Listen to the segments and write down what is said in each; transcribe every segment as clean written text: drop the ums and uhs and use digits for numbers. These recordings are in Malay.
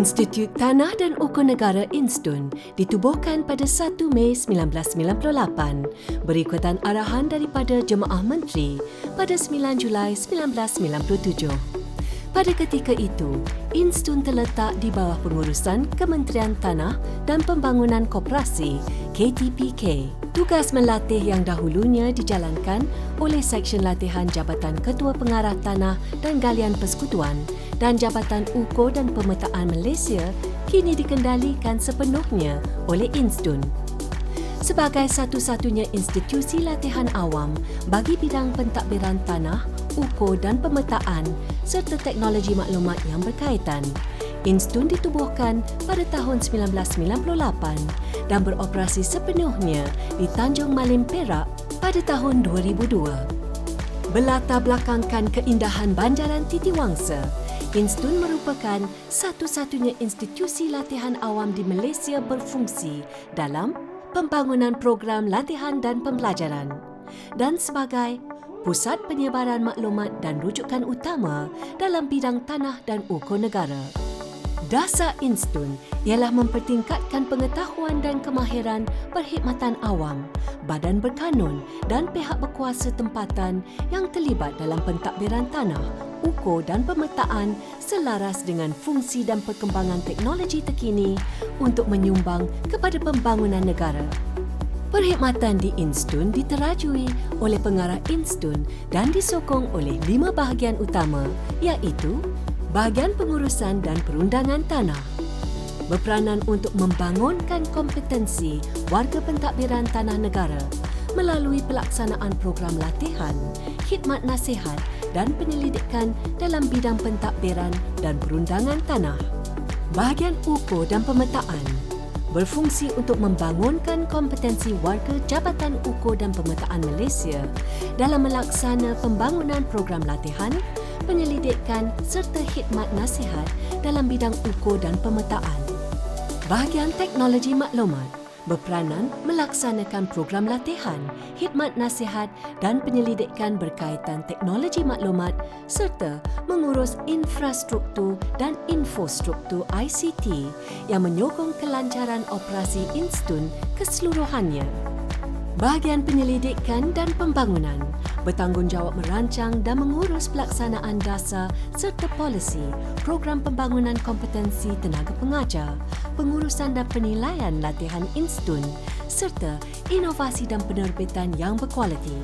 Institut Tanah dan Ukur Negara Instun ditubuhkan pada 1 Mei 1998 berikutan arahan daripada Jemaah Menteri pada 9 Julai 1997. Pada ketika itu, Instun terletak di bawah pengurusan Kementerian Tanah dan Pembangunan Koperasi KTPK. Tugas melatih yang dahulunya dijalankan oleh Seksyen Latihan Jabatan Ketua Pengarah Tanah dan Galian Persekutuan dan Jabatan Ukur dan Pemetaan Malaysia kini dikendalikan sepenuhnya oleh Instun. Sebagai satu-satunya institusi latihan awam bagi bidang pentadbiran tanah, ukur dan pemetaan serta teknologi maklumat yang berkaitan, Instun ditubuhkan pada tahun 1998 dan beroperasi sepenuhnya di Tanjung Malim, Perak pada tahun 2002. Berlatar belakangkan keindahan Banjaran Titiwangsa, Instun merupakan satu-satunya institusi latihan awam di Malaysia berfungsi dalam pembangunan program latihan dan pembelajaran dan sebagai pusat penyebaran maklumat dan rujukan utama dalam bidang tanah dan ukur negara. Dasar Instun ialah mempertingkatkan pengetahuan dan kemahiran perkhidmatan awam, badan berkanun dan pihak berkuasa tempatan yang terlibat dalam pentadbiran tanah, ukur dan pemetaan selaras dengan fungsi dan perkembangan teknologi terkini untuk menyumbang kepada pembangunan negara. Perkhidmatan di Instun diterajui oleh pengarah Instun dan disokong oleh 5 bahagian utama iaitu Bahagian Pengurusan dan Perundangan Tanah, berperanan untuk membangunkan kompetensi warga pentadbiran tanah negara melalui pelaksanaan program latihan, khidmat nasihat dan penyelidikan dalam bidang pentadbiran dan perundangan tanah. Bahagian Ukur dan Pemetaan berfungsi untuk membangunkan kompetensi warga Jabatan Ukur dan Pemetaan Malaysia dalam melaksana pembangunan program latihan, penyelidikan serta khidmat nasihat dalam bidang ukur dan pemetaan. Bahagian Teknologi Maklumat berperanan melaksanakan program latihan, khidmat nasihat dan penyelidikan berkaitan teknologi maklumat serta mengurus infrastruktur dan infostruktur ICT yang menyokong kelancaran operasi Instun keseluruhannya. Bahagian Penyelidikan dan Pembangunan bertanggungjawab merancang dan mengurus pelaksanaan dasar serta polisi program pembangunan kompetensi tenaga pengajar, pengurusan dan penilaian latihan Instun serta inovasi dan penerbitan yang berkualiti.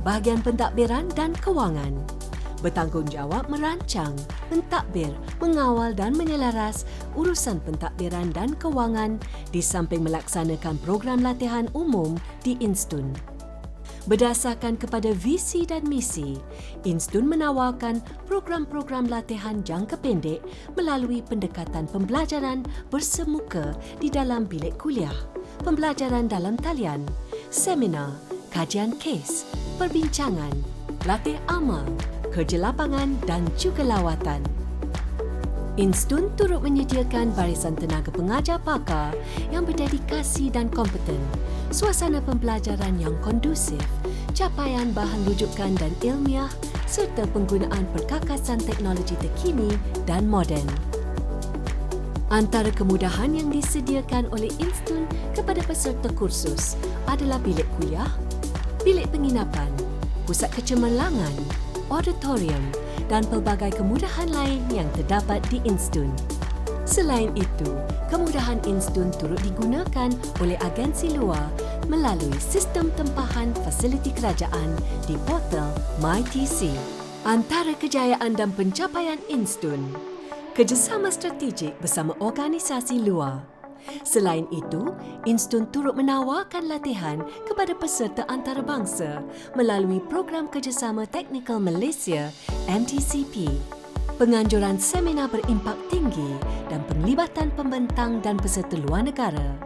Bahagian Pentadbiran dan Kewangan bertanggungjawab merancang, mentadbir, mengawal dan menyelaras urusan pentadbiran dan kewangan di samping melaksanakan program latihan umum di Instun. Berdasarkan kepada visi dan misi, Instun menawarkan program-program latihan jangka pendek melalui pendekatan pembelajaran bersemuka di dalam bilik kuliah, pembelajaran dalam talian, seminar, kajian kes, perbincangan, latih amal, kerja lapangan dan juga lawatan. Instun turut menyediakan barisan tenaga pengajar pakar yang berdedikasi dan kompeten, suasana pembelajaran yang kondusif, capaian bahan rujukan dan ilmiah serta penggunaan perkakasan teknologi terkini dan moden. Antara kemudahan yang disediakan oleh Instun kepada peserta kursus adalah bilik kuliah, bilik penginapan, pusat kecemerlangan, auditorium dan pelbagai kemudahan lain yang terdapat di Instun. Selain itu, kemudahan Instun turut digunakan oleh agensi luar melalui sistem tempahan fasiliti kerajaan di portal MyTC. Antara kejayaan dan pencapaian Instun, kerjasama strategik bersama organisasi luar. Selain itu, Instun turut menawarkan latihan kepada peserta antarabangsa melalui Program Kerjasama Teknikal Malaysia MTCP, penganjuran seminar berimpak tinggi dan penglibatan pembentang dan peserta luar negara,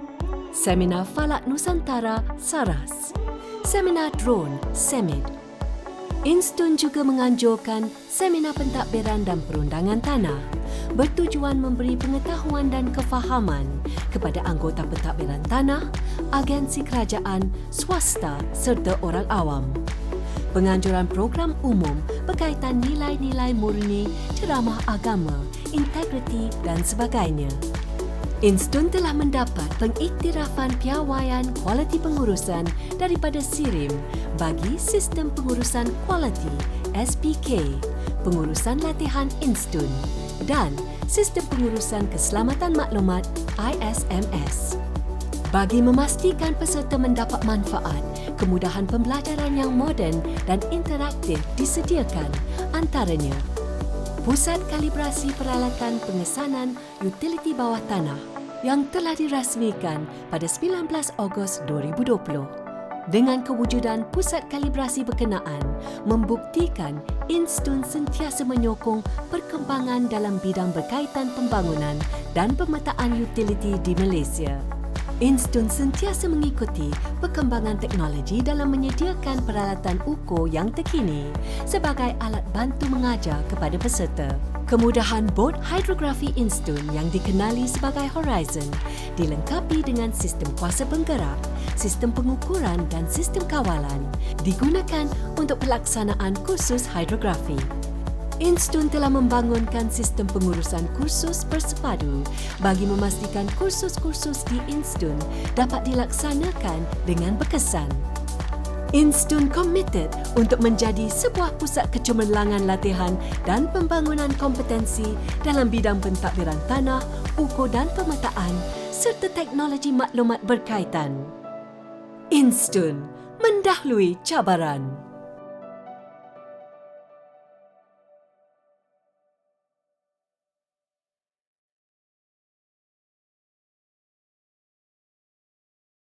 seminar Falak Nusantara SARAS, seminar drone SEMID. Instun juga menganjurkan seminar pentadbiran dan perundangan tanah bertujuan memberi pengetahuan dan kefahaman kepada anggota pentadbiran tanah, agensi kerajaan, swasta serta orang awam. Penganjuran program umum berkaitan nilai-nilai murni ceramah agama integriti dan sebagainya. Instun telah mendapat pengiktirafan piawaian kualiti pengurusan daripada SIRIM bagi Sistem Pengurusan Kualiti SPK, Pengurusan Latihan Instun dan Sistem Pengurusan Keselamatan Maklumat ISMS. Bagi memastikan peserta mendapat manfaat, kemudahan pembelajaran yang moden dan interaktif disediakan, antaranya Pusat Kalibrasi Peralatan Pengesanan Utiliti Bawah Tanah yang telah dirasmikan pada 19 Ogos 2020. Dengan kewujudan pusat kalibrasi berkenaan, membuktikan Instun sentiasa menyokong perkembangan dalam bidang berkaitan pembangunan dan pemetaan utiliti di Malaysia. Instun sentiasa mengikuti perkembangan teknologi dalam menyediakan peralatan ukur yang terkini sebagai alat bantu mengajar kepada peserta. Kemudahan bot hidrografi Instun yang dikenali sebagai Horizon dilengkapi dengan sistem kuasa penggerak, sistem pengukuran dan sistem kawalan digunakan untuk pelaksanaan kursus hidrografi. Instun telah membangunkan sistem pengurusan kursus bersepadu bagi memastikan kursus-kursus di Instun dapat dilaksanakan dengan berkesan. Instun komited untuk menjadi sebuah pusat kecemerlangan latihan dan pembangunan kompetensi dalam bidang pentadbiran tanah, ukur dan pemetaan serta teknologi maklumat berkaitan. Instun mendahului cabaran.